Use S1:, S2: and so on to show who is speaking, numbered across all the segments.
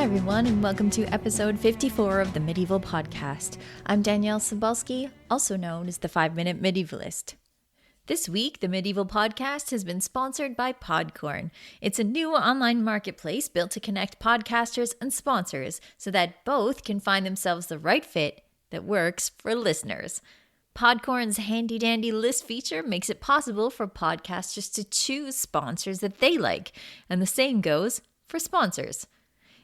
S1: Hi everyone, and welcome to episode 54 of the Medieval Podcast. I'm Danièle Cybulski, also known as the 5-Minute Medievalist. This week, the Medieval Podcast has been sponsored by Podcorn. It's a new online marketplace built to connect podcasters and sponsors so that both can find themselves the right fit that works for listeners. Podcorn's handy-dandy list feature makes it possible for podcasters to choose sponsors that they like, and the same goes for sponsors.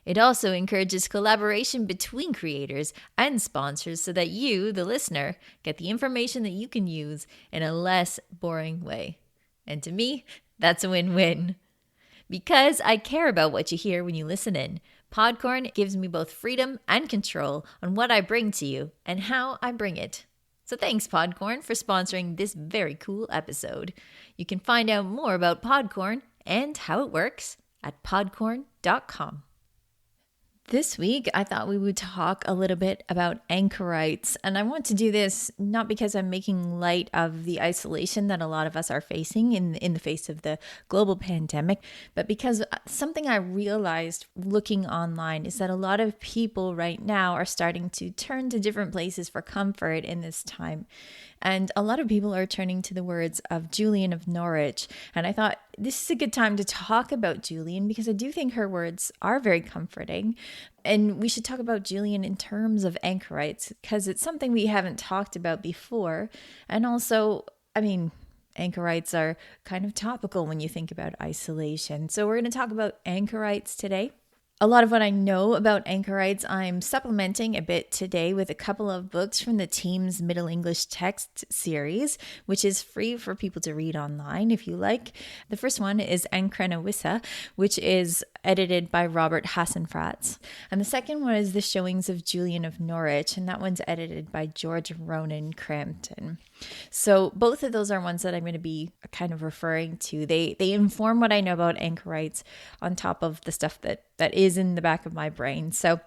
S1: It also encourages collaboration between creators and sponsors so that you, the listener, get the information that you can use in a less boring way. And to me, that's a win-win. Because I care about what you hear when you listen in, Podcorn gives me both freedom and control on what I bring to you and how I bring it. So thanks, Podcorn, for sponsoring this very cool episode. You can find out more about Podcorn and how it works at podcorn.com. This week, I thought we would talk a little bit about Anchorites, and I want to do this not because I'm making light of the isolation that a lot of us are facing in the face of the global pandemic, but because something I realized looking online is that a lot of people right now are starting to turn to different places for comfort in this time. And a lot of people are turning to the words of Julian of Norwich. And I thought this is a good time to talk about Julian because I do think her words are very comforting. And we should talk about Julian in terms of Anchorites because it's something we haven't talked about before. And also, Anchorites are kind of topical when you think about isolation. So we're going to talk about Anchorites today. A lot of what I know about Anchorites, I'm supplementing a bit today with a couple of books from the team's Middle English text series, which is free for people to read online if you like. The first one is Anchorite, which is edited by Robert Hassenfratz. And the second one is The Showings of Julian of Norwich, and that one's edited by George Ronan Crampton. So both of those are ones that I'm going to be kind of referring to. They inform what I know about Anchorites on top of the stuff that is in the back of my brain. So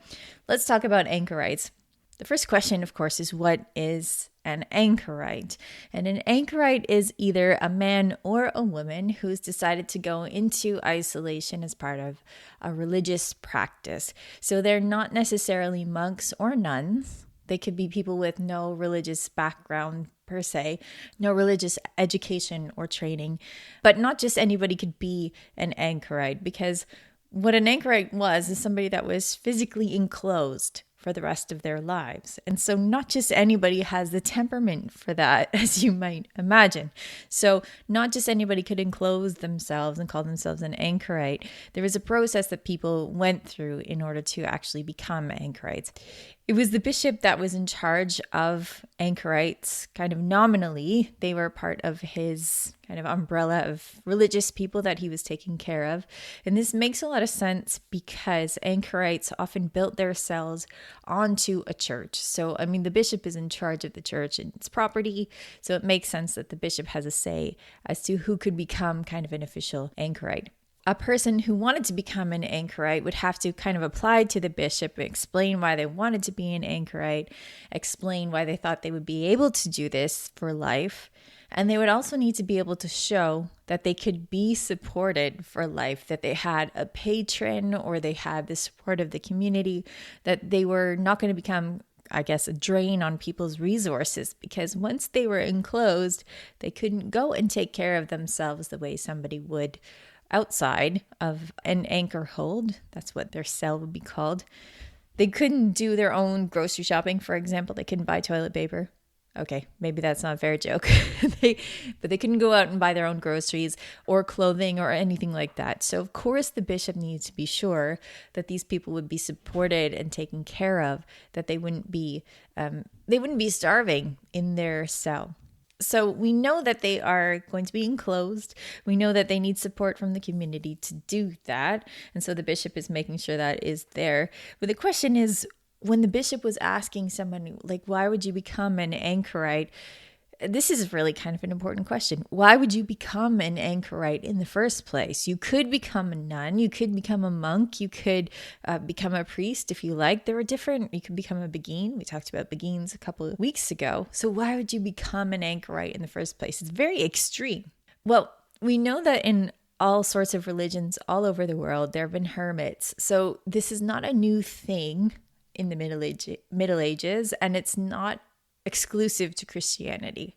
S1: let's talk about Anchorites. The first question, of course, is what is an Anchorite? And an Anchorite is either a man or a woman who's decided to go into isolation as part of a religious practice. So they're not necessarily monks or nuns. They could be people with no religious background per se, no religious education or training. But not just anybody could be an Anchorite, because what an Anchorite was is somebody that was physically enclosed for the rest of their lives. And so not just anybody has the temperament for that, as you might imagine. So not just anybody could enclose themselves and call themselves an Anchorite. There was a process that people went through in order to actually become Anchorites. It was the bishop that was in charge of Anchorites, kind of nominally. They were part of his kind of umbrella of religious people that he was taking care of. And this makes a lot of sense because Anchorites often built their cells onto a church. So, the bishop is in charge of the church and its property. So it makes sense that the bishop has a say as to who could become kind of an official Anchorite. A person who wanted to become an Anchorite would have to kind of apply to the bishop, explain why they wanted to be an Anchorite, explain why they thought they would be able to do this for life. And they would also need to be able to show that they could be supported for life, that they had a patron or they had the support of the community, that they were not going to become, a drain on people's resources, because once they were enclosed, they couldn't go and take care of themselves the way somebody would outside of an anchor hold. That's what their cell would be called. They couldn't do their own grocery shopping, for example. They couldn't buy toilet paper. Okay, maybe that's not a fair joke. But they couldn't go out and buy their own groceries or clothing or anything like that. So of course the bishop needs to be sure that these people would be supported and taken care of, that they wouldn't be starving in their cell. So we know that they are going to be enclosed. We know that they need support from the community to do that. And so the bishop is making sure that is there. But the question is, when the bishop was asking someone, like, why would you become an Anchorite? This is really kind of an important question. Why would you become an Anchorite in the first place? You could become a nun. You could become a monk. You could become a priest if you like. There were different. You could become a beguine. We talked about beguines a couple of weeks ago. So why would you become an Anchorite in the first place? It's very extreme. Well, we know that in all sorts of religions all over the world. There have been hermits. So this is not a new thing in the Middle Ages, and it's not exclusive to Christianity.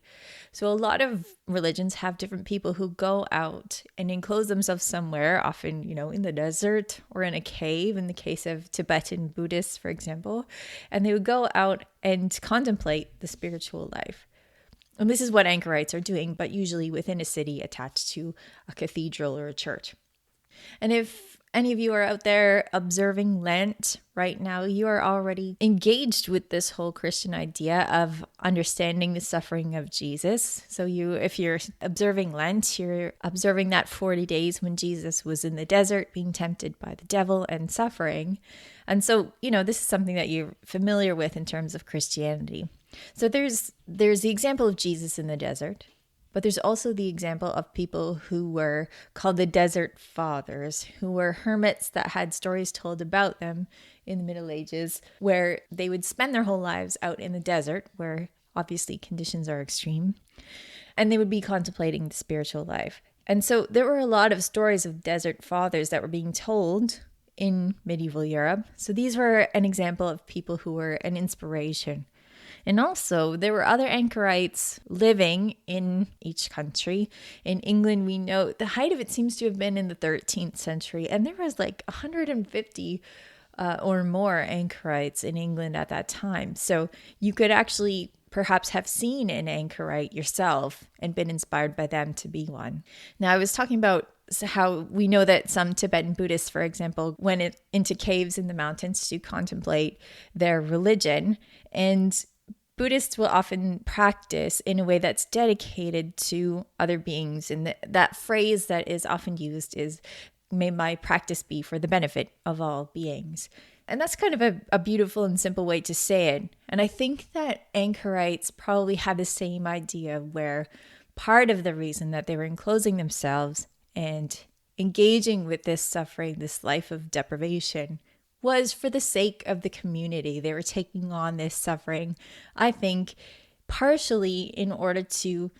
S1: So a lot of religions have different people who go out and enclose themselves somewhere, often, in the desert or in a cave, in the case of Tibetan Buddhists, for example, and they would go out and contemplate the spiritual life. And this is what Anchorites are doing, but usually within a city attached to a cathedral or a church. And if any of you are out there observing Lent right now, you are already engaged with this whole Christian idea of understanding the suffering of Jesus. So if you're observing Lent, you're observing that 40 days when Jesus was in the desert being tempted by the devil and suffering. And so, this is something that you're familiar with in terms of Christianity. So there's the example of Jesus in the desert, but there's also the example of people who were called the Desert Fathers, who were hermits that had stories told about them in the Middle Ages, where they would spend their whole lives out in the desert, where obviously conditions are extreme, and they would be contemplating the spiritual life. And so there were a lot of stories of Desert Fathers that were being told in medieval Europe. So these were an example of people who were an inspiration. And also, there were other Anchorites living in each country. In England, we know the height of it seems to have been in the 13th century. And there was like 150 or more Anchorites in England at that time. So you could actually perhaps have seen an Anchorite yourself and been inspired by them to be one. Now, I was talking about how we know that some Tibetan Buddhists, for example, went into caves in the mountains to contemplate their religion. And Buddhists will often practice in a way that's dedicated to other beings. And that phrase that is often used is, may my practice be for the benefit of all beings. And that's kind of a beautiful and simple way to say it. And I think that Anchorites probably had the same idea, where part of the reason that they were enclosing themselves and engaging with this suffering, this life of deprivation, was for the sake of the community. They were taking on this suffering, I think, partially in order to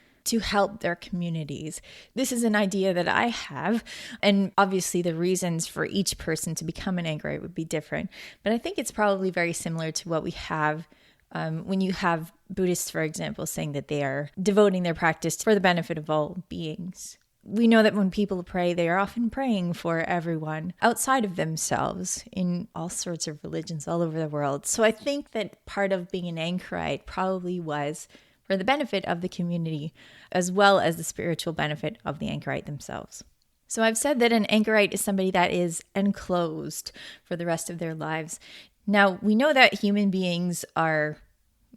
S1: help their communities. This is an idea that I have, and obviously the reasons for each person to become an Anchorite would be different, but I think it's probably very similar to what we have when you have Buddhists, for example, saying that they are devoting their practice for the benefit of all beings. We know that when people pray, they are often praying for everyone outside of themselves in all sorts of religions all over the world. So I think that part of being an Anchorite probably was for the benefit of the community, as well as the spiritual benefit of the Anchorite themselves. So I've said that an Anchorite is somebody that is enclosed for the rest of their lives. Now, we know that human beings are,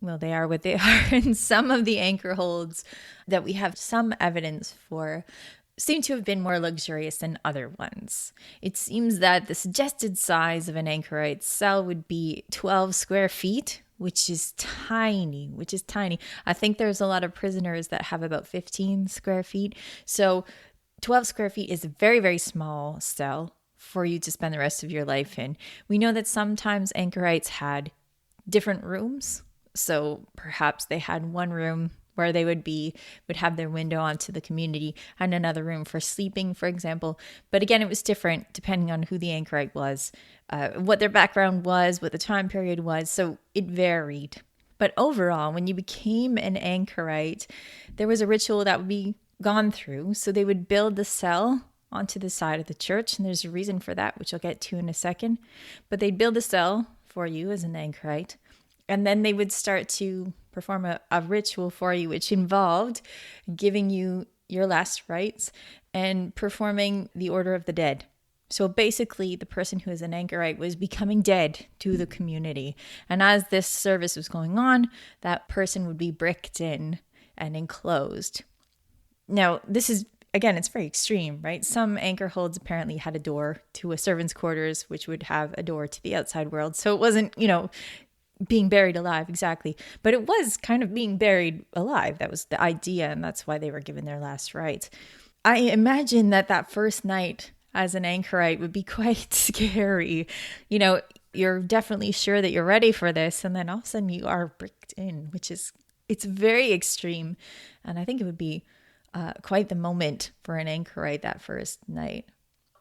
S1: well, they are what they are, and some of the anchor holds that we have some evidence for seem to have been more luxurious than other ones. It seems that the suggested size of an Anchorite cell would be 12 square feet, which is tiny. I think there's a lot of prisoners that have about 15 square feet. So 12 square feet is a very, very small cell for you to spend the rest of your life in. We know that sometimes Anchorites had different rooms. So perhaps they had one room where they would have their window onto the community, and another room for sleeping, for example. But again, it was different depending on who the Anchorite was, what their background was, what the time period was. So it varied. But overall, when you became an Anchorite, there was a ritual that would be gone through. So they would build the cell onto the side of the church, and there's a reason for that, which I'll get to in a second. But they'd build a cell for you as an Anchorite, and then they would start to perform a ritual for you, which involved giving you your last rites and performing the Order of the Dead. So basically, the person who is an Anchorite was becoming dead to the community. And as this service was going on, that person would be bricked in and enclosed. Now, this is, again, it's very extreme, right? Some anchor holds apparently had a door to a servant's quarters, which would have a door to the outside world. So it wasn't, being buried alive, exactly. But it was kind of being buried alive. That was the idea, and that's why they were given their last rites. I imagine that first night as an Anchorite would be quite scary. You're definitely sure that you're ready for this, and then all of a sudden you are bricked in, it's very extreme. And I think it would be quite the moment for an anchorite that first night.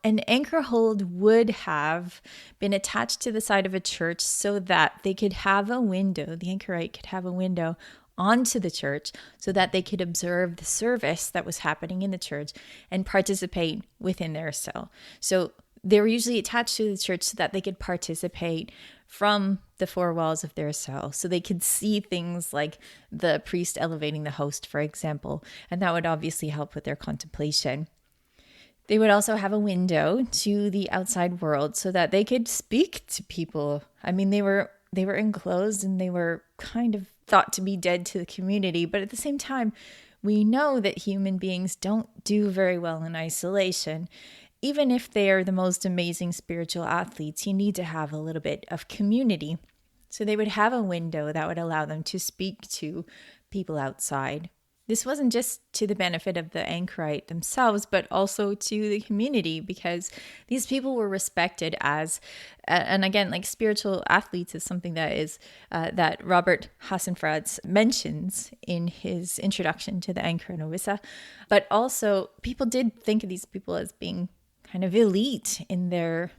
S1: An anchor hold would have been attached to the side of a church so that they could have a window, the anchorite could have a window onto the church so that they could observe the service that was happening in the church and participate within their cell. So they were usually attached to the church so that they could participate from the four walls of their cell. So they could see things like the priest elevating the host, for example, and that would obviously help with their contemplation. They would also have a window to the outside world so that they could speak to people. I mean, they were enclosed and they were kind of thought to be dead to the community. But at the same time, we know that human beings don't do very well in isolation. Even if they are the most amazing spiritual athletes, you need to have a little bit of community. So they would have a window that would allow them to speak to people outside. This wasn't just to the benefit of the Anchorite themselves, but also to the community, because these people were respected as, and again, like spiritual athletes is something that is that Robert Hassenfratz mentions in his introduction to the Anchorite. But also, people did think of these people as being kind of elite in their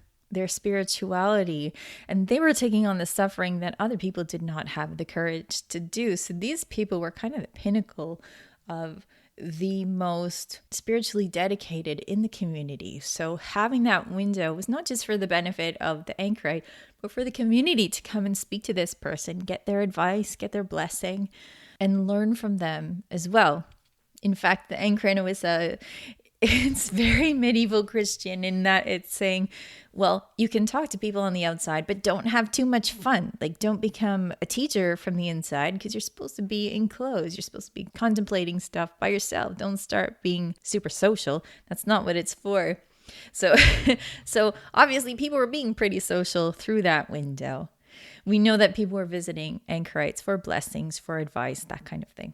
S1: spirituality, and they were taking on the suffering that other people did not have the courage to do. So these people were kind of the pinnacle of the most spiritually dedicated in the community. So having that window was not just for the benefit of the anchorite, but for the community to come and speak to this person, get their advice, get their blessing, and learn from them as well. In fact, the Anchorite, it's very medieval Christian in that it's saying, well, you can talk to people on the outside, but don't have too much fun. Like, don't become a teacher from the inside, because you're supposed to be enclosed. You're supposed to be contemplating stuff by yourself. Don't start being super social. That's not what it's for. So, so obviously people were being pretty social through that window. We know that people were visiting anchorites for blessings, for advice, that kind of thing.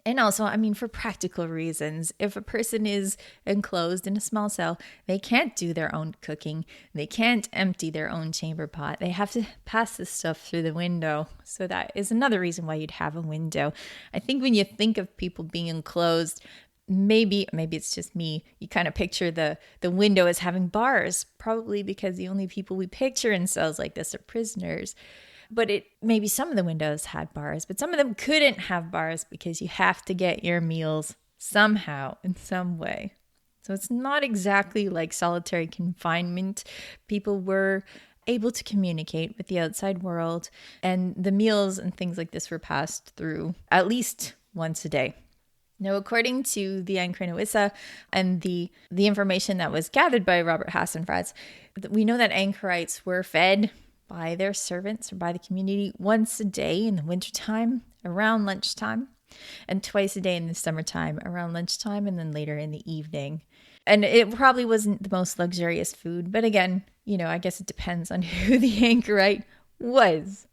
S1: And also, I mean, for practical reasons, if a person is enclosed in a small cell, they can't do their own cooking. They can't empty their own chamber pot. They have to pass this stuff through the window. So that is another reason why you'd have a window. I think when you think of people being enclosed, maybe it's just me, you kind of picture the window as having bars, probably because the only people we picture in cells like this are prisoners. But maybe some of the windows had bars, but some of them couldn't have bars because you have to get your meals somehow, in some way. So it's not exactly like solitary confinement. People were able to communicate with the outside world, and the meals and things like this were passed through at least once a day. Now, according to the Anchorite and the information that was gathered by Robert Hassenfratz, we know that Anchorites were fed by their servants or by the community once a day in the wintertime around lunchtime, and twice a day in the summertime around lunchtime, and then later in the evening. And it probably wasn't the most luxurious food, but again, I guess it depends on who the anchorite was.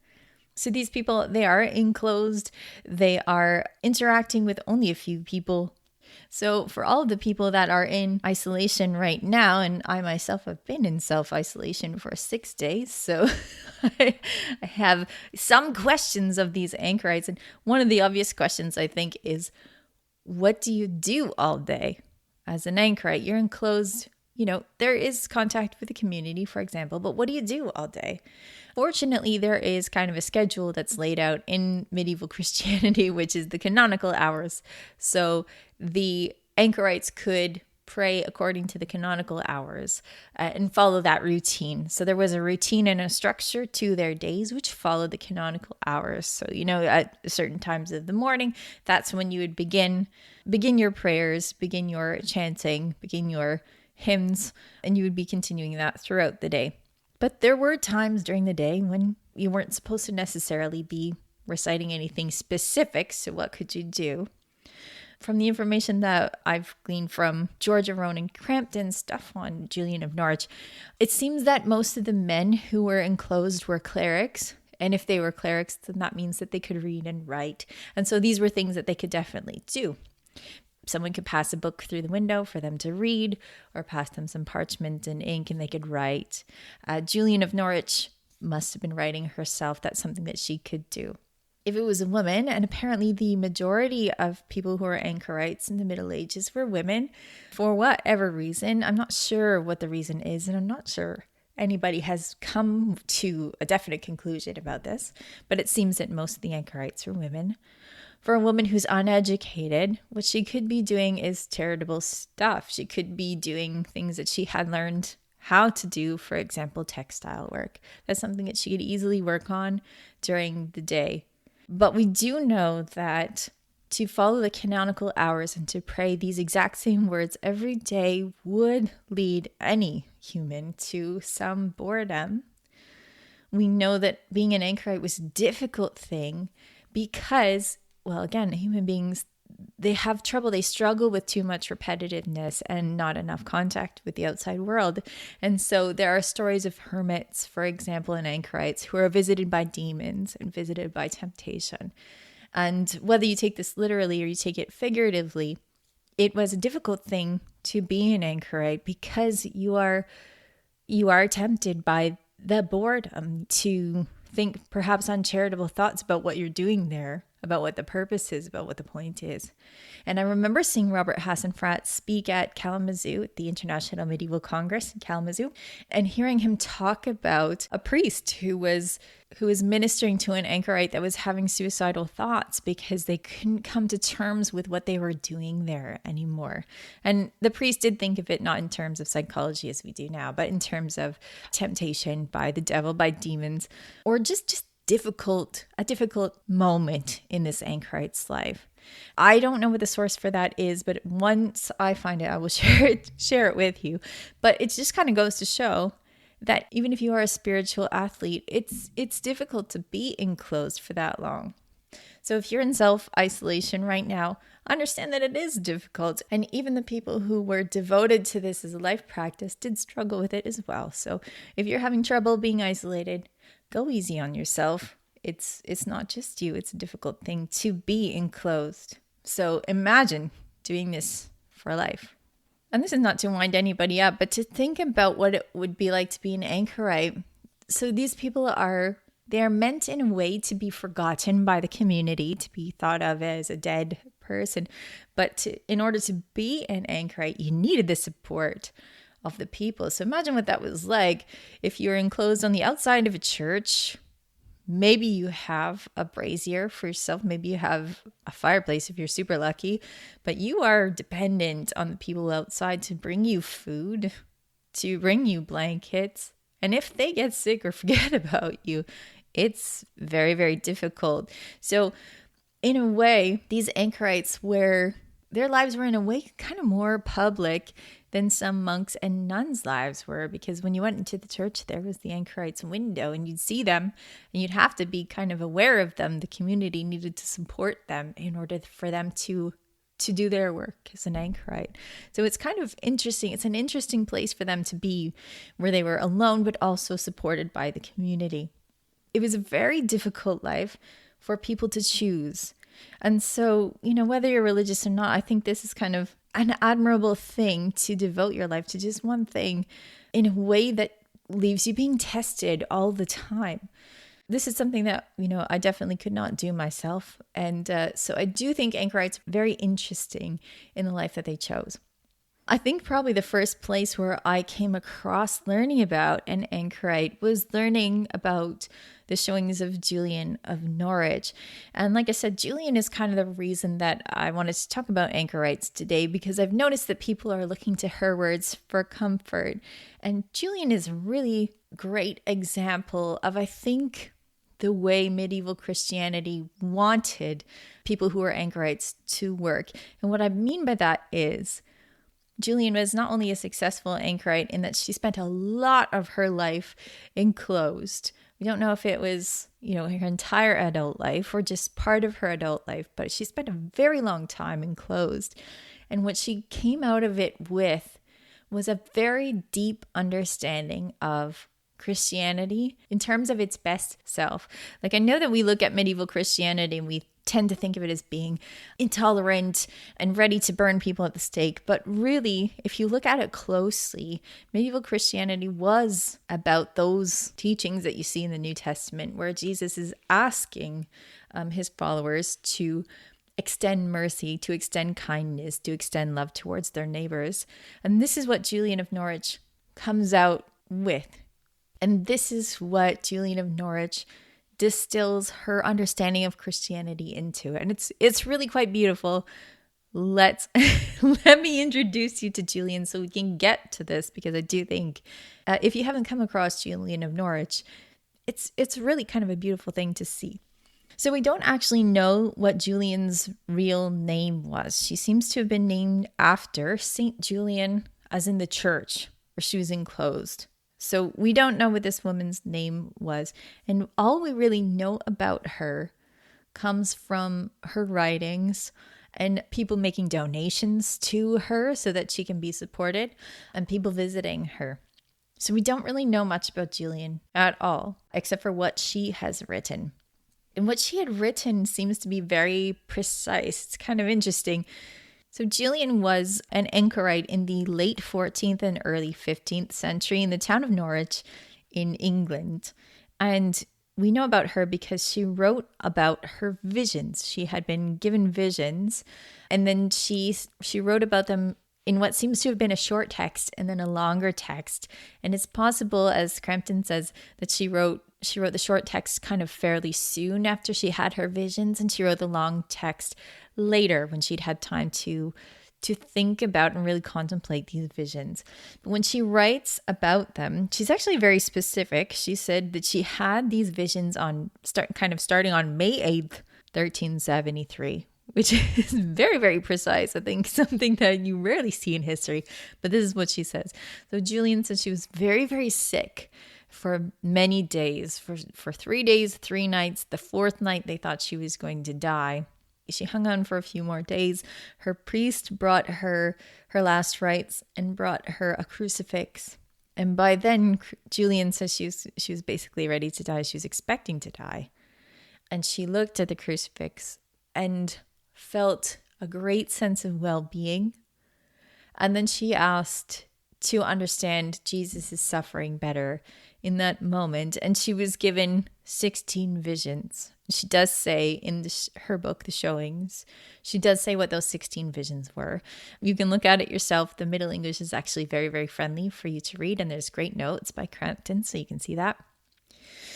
S1: So these people, they are enclosed, they are interacting with only a few people. So for all of the people that are in isolation right now, and I myself have been in self-isolation for 6 days, so I have some questions of these anchorites. And one of the obvious questions, I think, is, what do you do all day? As an anchorite, you're enclosed, there is contact with the community, for example, but what do you do all day? Fortunately, there is kind of a schedule that's laid out in medieval Christianity, which is the canonical hours. So the anchorites could pray according to the canonical hours and follow that routine. So there was a routine and a structure to their days, which followed the canonical hours. So, at certain times of the morning, that's when you would begin your prayers, begin your chanting, begin your hymns, and you would be continuing that throughout the day. But there were times during the day when you weren't supposed to necessarily be reciting anything specific. So what could you do? From the information that I've gleaned from George of Rohan and Crampton's stuff on Julian of Norwich, it seems that most of the men who were enclosed were clerics. And if they were clerics, then that means that they could read and write. And so these were things that they could definitely do. Someone could pass a book through the window for them to read, or pass them some parchment and ink and they could write. Julian of Norwich must have been writing herself. That's something that she could do. if it was a woman, and apparently the majority of people who are anchorites in the Middle Ages were women, for whatever reason. I'm not sure what the reason is, and I'm not sure anybody has come to a definite conclusion about this, but it seems that most of the anchorites were women. For a woman who's uneducated, what she could be doing is charitable stuff. She could be doing things that she had learned how to do, for example, textile work. That's something that she could easily work on during the day. But we do know that to follow the canonical hours and to pray these exact same words every day would lead any human to some boredom. We know that being an anchorite was a difficult thing because, well, again, human beings, they have trouble. They struggle with too much repetitiveness and not enough contact with the outside world. And so there are stories of hermits, for example, and anchorites who are visited by demons and visited by temptation. And whether you take this literally or you take it figuratively, it was a difficult thing to be an anchorite because you are tempted by the boredom to think perhaps uncharitable thoughts about what you're doing there, about what the purpose is, about what the point is. And I remember seeing Robert Hassenfrat speak at Kalamazoo, at the International Medieval Congress in Kalamazoo, and hearing him talk about a priest who was ministering to an anchorite that was having suicidal thoughts because they couldn't come to terms with what they were doing there anymore. And the priest did think of it not in terms of psychology as we do now, but in terms of temptation by the devil, by demons, or just a difficult moment in this anchorite's life. I don't know what the source for that is, but once I find it, I will share it with you. But it just kind of goes to show that even if you are a spiritual athlete, it's difficult to be enclosed for that long. So if you're in self-isolation right now, understand that it is difficult. And even the people who were devoted to this as a life practice did struggle with it as well. So if you're having trouble being isolated, go easy on yourself. It's not just you. It's a difficult thing to be enclosed. So imagine doing this for life. And this is not to wind anybody up, but to think about what it would be like to be an anchorite. So these people they are meant in a way to be forgotten by the community, to be thought of as a dead person. But in order to be an anchorite, you needed the support of the people. So imagine what that was like if you're enclosed on the outside of a church. Maybe you have a brazier for yourself. Maybe you have a fireplace if you're super lucky, but you are dependent on the people outside to bring you food, to bring you blankets. And if they get sick or forget about you, it's very, very difficult. So in a way, these anchorites their lives were in a way kind of more public than some monks and nuns' lives were, because when you went into the church, there was the anchorites' window and you'd see them and you'd have to be kind of aware of them. The community needed to support them in order for them to do their work as an anchorite. So it's kind of interesting. It's an interesting place for them to be, where they were alone, but also supported by the community. It was a very difficult life for people to choose. And so, whether you're religious or not, I think this is kind of an admirable thing to devote your life to just one thing in a way that leaves you being tested all the time. This is something that, I definitely could not do myself. And so I do think anchorites are very interesting in the life that they chose. I think probably the first place where I came across learning about an anchorite was learning about the showings of Julian of Norwich. And like I said, Julian is kind of the reason that I wanted to talk about anchorites today, because I've noticed that people are looking to her words for comfort. And Julian is a really great example of, I think, the way medieval Christianity wanted people who were anchorites to work. And what I mean by that is, Julian was not only a successful anchorite in that she spent a lot of her life enclosed. We don't know if it was, her entire adult life or just part of her adult life, but she spent a very long time enclosed. And what she came out of it with was a very deep understanding of Christianity in terms of its best self. Like, I know that we look at medieval Christianity and we tend to think of it as being intolerant and ready to burn people at the stake. But really, if you look at it closely, medieval Christianity was about those teachings that you see in the New Testament, where Jesus is asking his followers to extend mercy, to extend kindness, to extend love towards their neighbors. And this is what Julian of Norwich comes out with. And this is what Julian of Norwich distills her understanding of Christianity into. And it's really quite beautiful. Let me introduce you to Julian so we can get to this, because I do think if you haven't come across Julian of Norwich, it's really kind of a beautiful thing to see. So we don't actually know what Julian's real name was. She seems to have been named after Saint Julian, as in the church where she was enclosed. So we don't know what this woman's name was. And all we really know about her comes from her writings and people making donations to her so that she can be supported, and people visiting her. So we don't really know much about Julian at all, except for what she has written. And what she had written seems to be very precise. It's kind of interesting. So Julian was an Anchorite in the late 14th and early 15th century in the town of Norwich in England. And we know about her because she wrote about her visions. She had been given visions, and then she wrote about them in what seems to have been a short text and then a longer text. And it's possible, as Crampton says, that she wrote the short text kind of fairly soon after she had her visions, and she wrote the long text later when she'd had time to think about and really contemplate these visions. But when she writes about them, she's actually very specific. She said that she had these visions starting on May 8th, 1373, which is very, very precise. I think something that you rarely see in history, but this is what she says. So Julian said she was very, very sick for many days, for 3 days, 3 nights. The 4th night, they thought she was going to die. She hung on for a few more days. Her priest brought her last rites and brought her a crucifix. And by then, Julian says she was basically ready to die. She was expecting to die. And she looked at the crucifix and felt a great sense of well-being. And then she asked to understand Jesus' suffering better in that moment. And she was given 16 visions. She does say in her book, The Showings, she does say what those 16 visions were. You can look at it yourself. The Middle English is actually very, very friendly for you to read. And there's great notes by Crampton, so you can see that.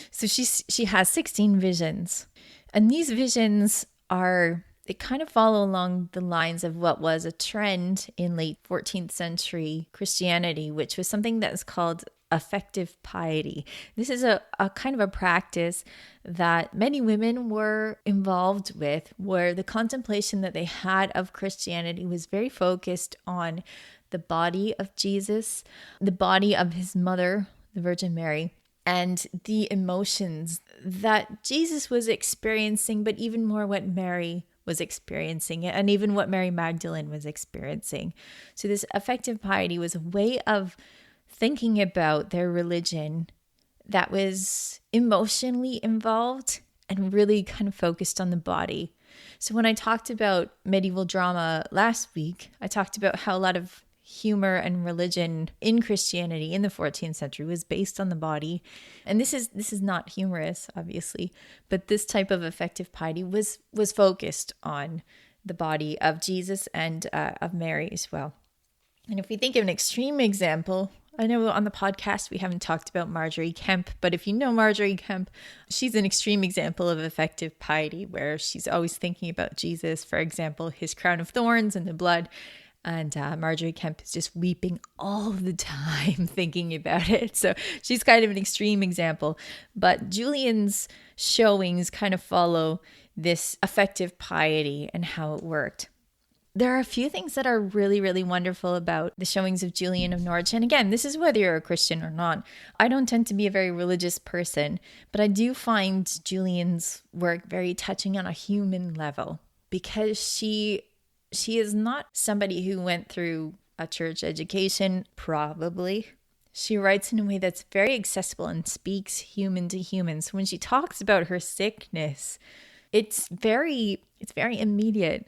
S1: So she has 16 visions. And these visions they kind of follow along the lines of what was a trend in late 14th century Christianity, which was something that is called affective piety. This is a kind of a practice that many women were involved with, where the contemplation that they had of Christianity was very focused on the body of Jesus, the body of his mother, the Virgin Mary, and the emotions that Jesus was experiencing, but even more what Mary was experiencing, and even what Mary Magdalene was experiencing. So this affective piety was a way of thinking about their religion that was emotionally involved and really kind of focused on the body. So when I talked about medieval drama last week, I talked about how a lot of humor and religion in Christianity in the 14th century was based on the body. And this is not humorous, obviously, but this type of affective piety was focused on the body of Jesus and of Mary as well. And if we think of an extreme example, I know on the podcast we haven't talked about Marjorie Kemp, but if you know Marjorie Kemp, she's an extreme example of affective piety, where she's always thinking about Jesus, for example, his crown of thorns and the blood. And Marjorie Kemp is just weeping all the time thinking about it. So she's kind of an extreme example. But Julian's showings kind of follow this affective piety and how it worked. There are a few things that are really, really wonderful about the showings of Julian of Norwich. And again, this is whether you're a Christian or not. I don't tend to be a very religious person, but I do find Julian's work very touching on a human level, because she is not somebody who went through a church education, probably. She writes in a way that's very accessible and speaks human to human. So when she talks about her sickness, It's very immediate.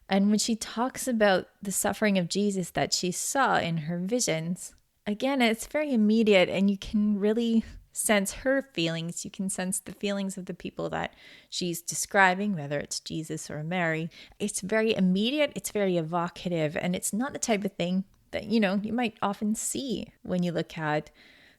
S1: And when she talks about the suffering of Jesus that she saw in her visions, again, it's very immediate, and you can really sense her feelings. You can sense the feelings of the people that she's describing, whether it's Jesus or Mary. It's very immediate, it's very evocative, and it's not the type of thing that, you might often see when you look at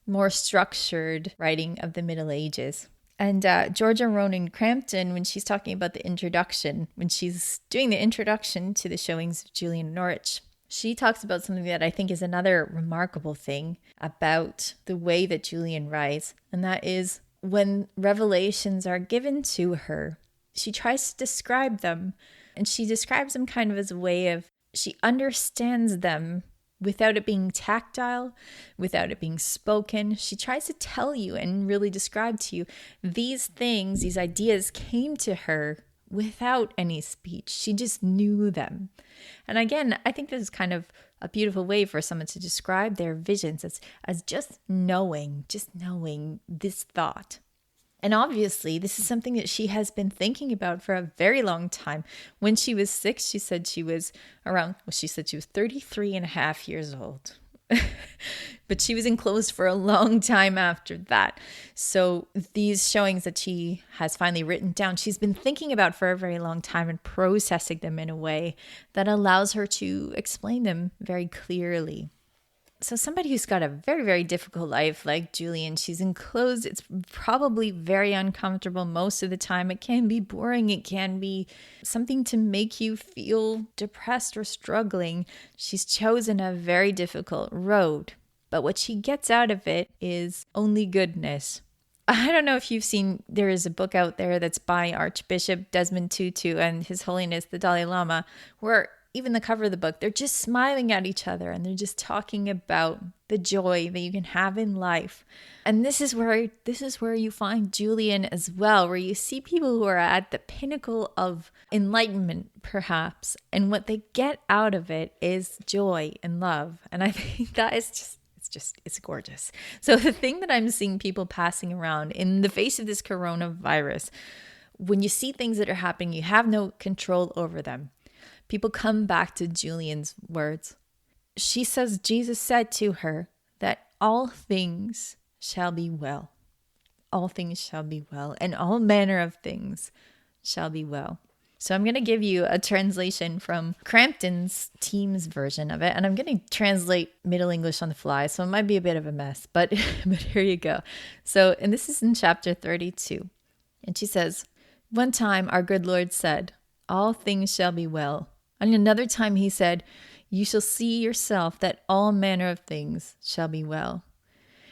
S1: more structured writing of the Middle Ages. And Georgia Ronan Crampton, when she's talking about the introduction, when she's doing the introduction to the showings of Julian of Norwich, she talks about something that I think is another remarkable thing about the way that Julian writes, and that is when revelations are given to her, she tries to describe them, and she describes them kind of as a way of, she understands them without it being tactile, without it being spoken. She tries to tell you and really describe to you these things, these ideas came to her without any speech. She just knew them. And again, I think this is kind of a beautiful way for someone to describe their visions as just knowing this thought. And obviously, this is something that she has been thinking about for a very long time. When she was 6, she said she was 33 and a half years old. But she was enclosed for a long time after that. So these showings that she has finally written down, she's been thinking about for a very long time and processing them in a way that allows her to explain them very clearly. So somebody who's got a very, very difficult life like Julian, she's enclosed. It's probably very uncomfortable most of the time. It can be boring. It can be something to make you feel depressed or struggling. She's chosen a very difficult road. But what she gets out of it is only goodness. I don't know if you've seen, there is a book out there that's by Archbishop Desmond Tutu and His Holiness the Dalai Lama, where even the cover of the book, they're just smiling at each other and they're just talking about the joy that you can have in life. And this is where you find Julian as well, where you see people who are at the pinnacle of enlightenment, perhaps, and what they get out of it is joy and love. And I think that is it's gorgeous. So the thing that I'm seeing people passing around in the face of this coronavirus, when you see things that are happening, you have no control over them. People come back to Julian's words. She says Jesus said to her that all things shall be well. All things shall be well, and all manner of things shall be well. So I'm going to give you a translation from Crampton's team's version of it, and I'm going to translate Middle English on the fly, so it might be a bit of a mess, but here you go. So, and this is in chapter 32, and she says, "One time our good Lord said, 'All things shall be well.' And another time he said, 'You shall see yourself that all manner of things shall be well.'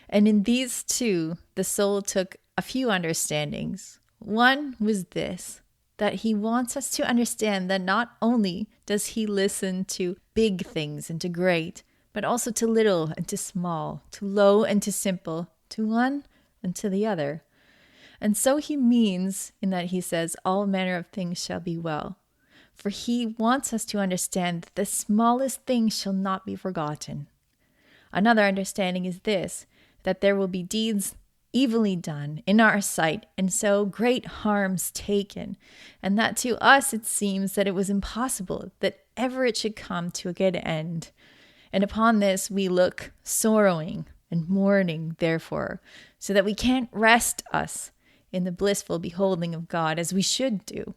S1: And in these two, the soul took a few understandings. One was this, that he wants us to understand that not only does he listen to big things and to great, but also to little and to small, to low and to simple, to one and to the other. And so he means in that he says, 'All manner of things shall be well.' For he wants us to understand that the smallest thing shall not be forgotten. Another understanding is this, that there will be deeds evilly done in our sight, and so great harms taken, and that to us it seems that it was impossible that ever it should come to a good end. And upon this we look sorrowing and mourning, therefore, so that we can't rest us in the blissful beholding of God as we should do.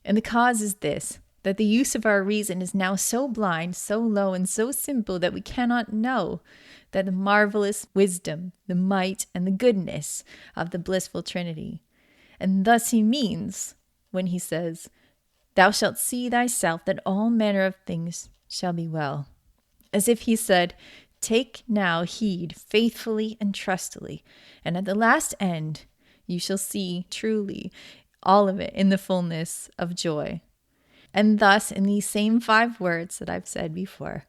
S1: And the cause is this, that the use of our reason is now so blind, so low, and so simple that we cannot know that the marvelous wisdom, the might, and the goodness of the blissful Trinity. And thus he means when he says, 'Thou shalt see thyself that all manner of things shall be well.' As if he said, 'Take now heed faithfully and trustily, and at the last end you shall see truly all of it in the fullness of joy.' And thus, in these same 5 words that I've said before,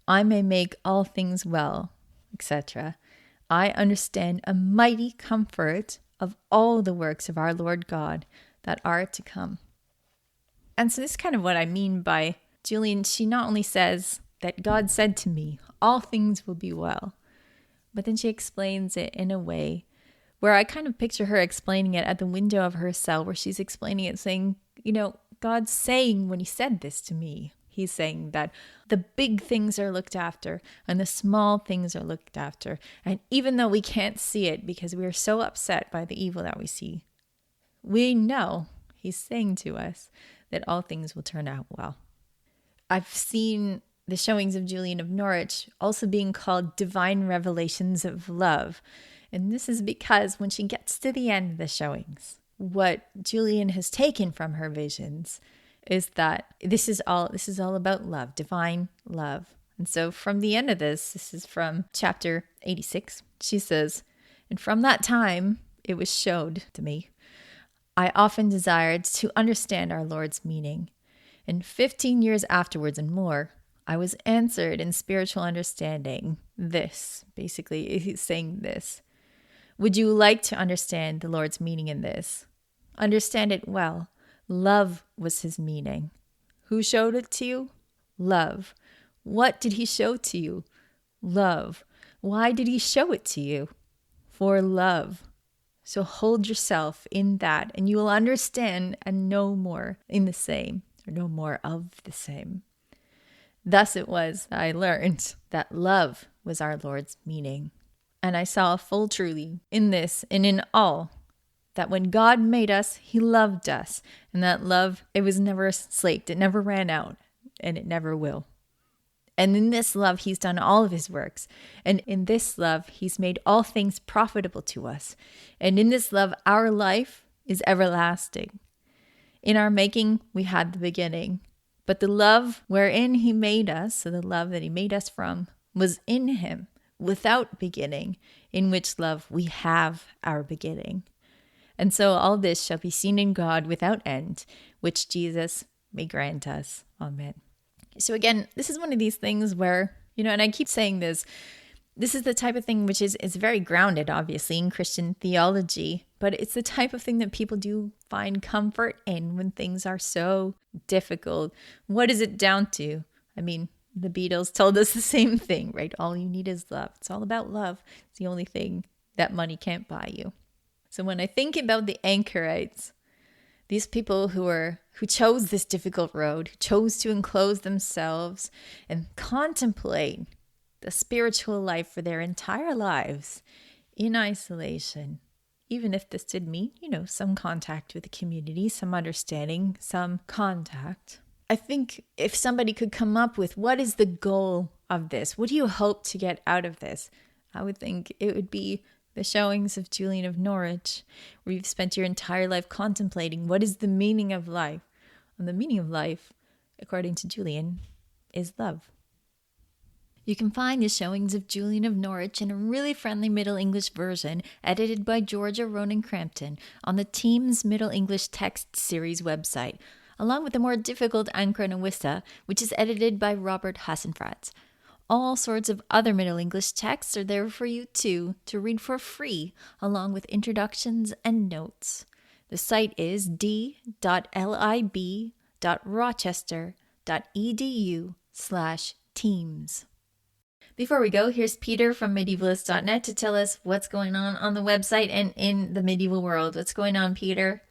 S1: 'I may make all things well,' etc., I understand a mighty comfort of all the works of our Lord God that are to come." And so this is kind of what I mean by Julian. She not only says that God said to me, all things will be well, but then she explains it in a way where I kind of picture her explaining it at the window of her cell, where she's explaining it, saying, God's saying when he said this to me, he's saying that the big things are looked after and the small things are looked after. And even though we can't see it because we are so upset by the evil that we see, we know he's saying to us that all things will turn out well. I've seen the showings of Julian of Norwich also being called divine revelations of love. And this is because when she gets to the end of the showings, what Julian has taken from her visions is that this is all about love, divine love. And so from the end of this is from chapter 86, she says, "And from that time it was showed to me, I often desired to understand our Lord's meaning. And 15 years afterwards and more, I was answered in spiritual understanding this." Basically, he's saying this. "Would you like to understand the Lord's meaning in this? Understand it well. Love was his meaning. Who showed it to you? Love. What did he show to you? Love. Why did he show it to you? For love. So hold yourself in that, and you will understand and know more in the same, or know more of the same. Thus it was that I learned that love was our Lord's meaning. And I saw full truly in this and in all that when God made us, he loved us. And that love, it was never slaked. It never ran out, and it never will. And in this love, he's done all of his works. And in this love, he's made all things profitable to us. And in this love, our life is everlasting. In our making, we had the beginning. But the love wherein he made us, so the love that he made us from, was in him, without beginning, in which love we have our beginning. And so all this shall be seen in God without end, which Jesus may grant us. Amen. So again, this is one of these things where, and I keep saying this is the type of thing which is very grounded, obviously, in Christian theology, but it's the type of thing that people do find comfort in when things are so difficult. What is it down to? I mean, the Beatles told us the same thing, right? All you need is love. It's all about love. It's the only thing that money can't buy you. So when I think about the Anchorites, these people who chose this difficult road, who chose to enclose themselves and contemplate the spiritual life for their entire lives in isolation, even if this did mean, some contact with the community, some understanding, some contact. I think if somebody could come up with what is the goal of this, what do you hope to get out of this? I would think it would be the showings of Julian of Norwich, where you've spent your entire life contemplating what is the meaning of life. And the meaning of life, according to Julian, is love. You can find the showings of Julian of Norwich in a really friendly Middle English version edited by Georgia Ronan Crampton on the Teams Middle English Text Series website, along with the more difficult Anchorite, which is edited by Robert Hassenfratz. All sorts of other Middle English texts are there for you too, to read for free, along with introductions and notes. The site is d.lib.rochester.edu/teams. Before we go, here's Peter from Medievalistnet to tell us what's going on the website and in the medieval world. What's going on, Peter?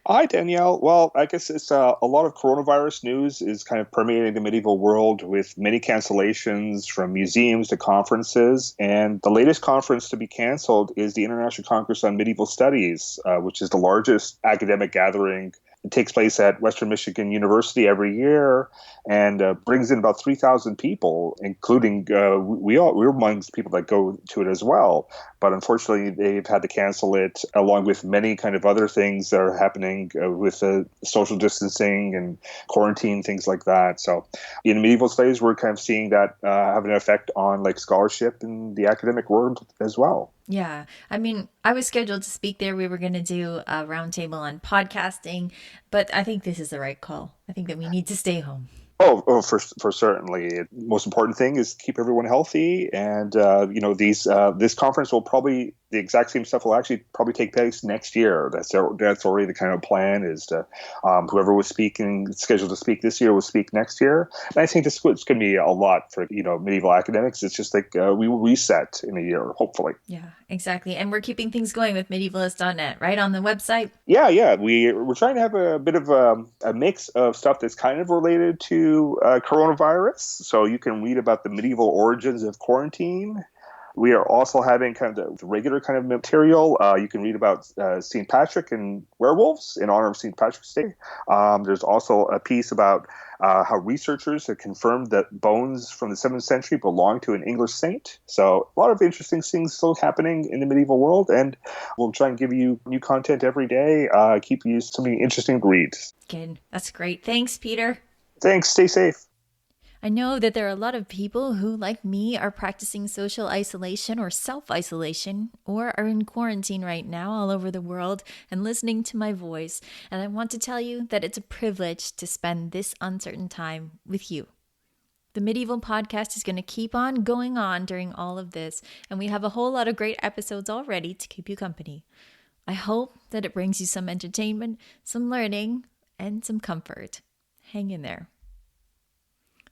S2: Hi, Danielle. Well, I guess it's a lot of coronavirus news is kind of permeating the medieval world with many cancellations from museums to conferences. And the latest conference to be canceled is the International Congress on Medieval Studies, which is the largest academic gathering. It takes place at Western Michigan University every year and brings in about 3,000 people, including we're amongst people that go to it as well. But unfortunately, they've had to cancel it, along with many kind of other things that are happening with social distancing and quarantine, things like that. So in medieval studies, we're kind of seeing that have an effect on scholarship in the academic world as well.
S1: Yeah. I mean, I was scheduled to speak there. We were going to do a roundtable on podcasting, but I think this is the right call. I think that we need to stay home.
S2: For certainly. Most important thing is keep everyone healthy. And, this conference will probably the exact same stuff will actually probably take place next year. That's already the kind of plan, is to whoever was scheduled to speak this year will speak next year. And I think this is going to be a lot for medieval academics. It's just like we will reset in a year, hopefully.
S1: Yeah, exactly. And we're keeping things going with Medievalist.net, right, on the website?
S2: Yeah. We're trying to have a bit of a mix of stuff that's kind of related to coronavirus. So you can read about the medieval origins of quarantine. We are also having kind of the regular kind of material. You can read about St. Patrick and werewolves in honor of St. Patrick's Day. There's also a piece about how researchers have confirmed that bones from the 7th century belong to an English saint. So a lot of interesting things still happening in the medieval world, and we'll try and give you new content every day, keep you something interesting to read.
S1: Good. That's great. Thanks, Peter.
S2: Thanks. Stay safe.
S1: I know that there are a lot of people who, like me, are practicing social isolation or self-isolation, or are in quarantine right now all over the world and listening to my voice. And I want to tell you that it's a privilege to spend this uncertain time with you. The Medieval Podcast is going to keep on going on during all of this, and we have a whole lot of great episodes already to keep you company. I hope that it brings you some entertainment, some learning, and some comfort. Hang in there.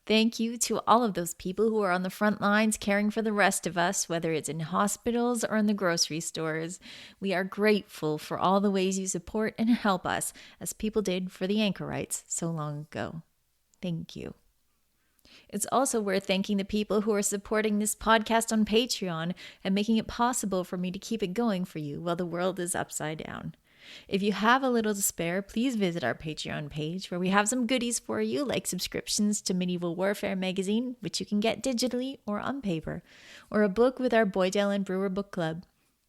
S1: Thank you to all of those people who are on the front lines caring for the rest of us, whether it's in hospitals or in the grocery stores. We are grateful for all the ways you support and help us, as people did for the Anchorites so long ago. Thank you. It's also worth thanking the people who are supporting this podcast on Patreon and making it possible for me to keep it going for you while the world is upside down. If you have a little to spare, please visit our Patreon page, where we have some goodies for you, like subscriptions to Medieval Warfare magazine, which you can get digitally or on paper, or a book with our Boydell and Brewer book club.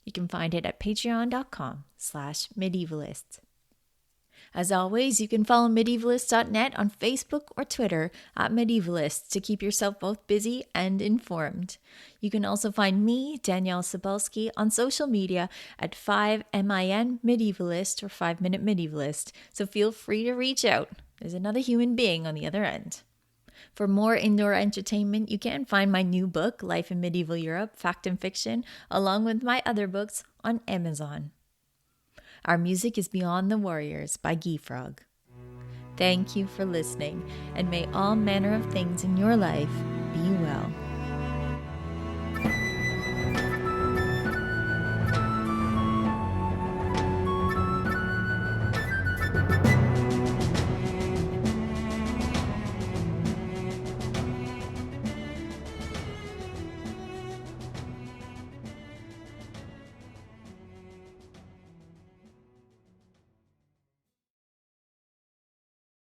S1: You can find it at patreon.com/medievalists. As always, you can follow Medievalist.net on Facebook or Twitter at Medievalists to keep yourself both busy and informed. You can also find me, Danièle Cebulski, on social media at 5MIN Medievalist or 5 Minute Medievalist, so feel free to reach out. There's another human being on the other end. For more indoor entertainment, you can find my new book, Life in Medieval Europe, Fact and Fiction, along with my other books on Amazon. Our music is Beyond the Warriors by Geefrog. Thank you for listening, and may all manner of things in your life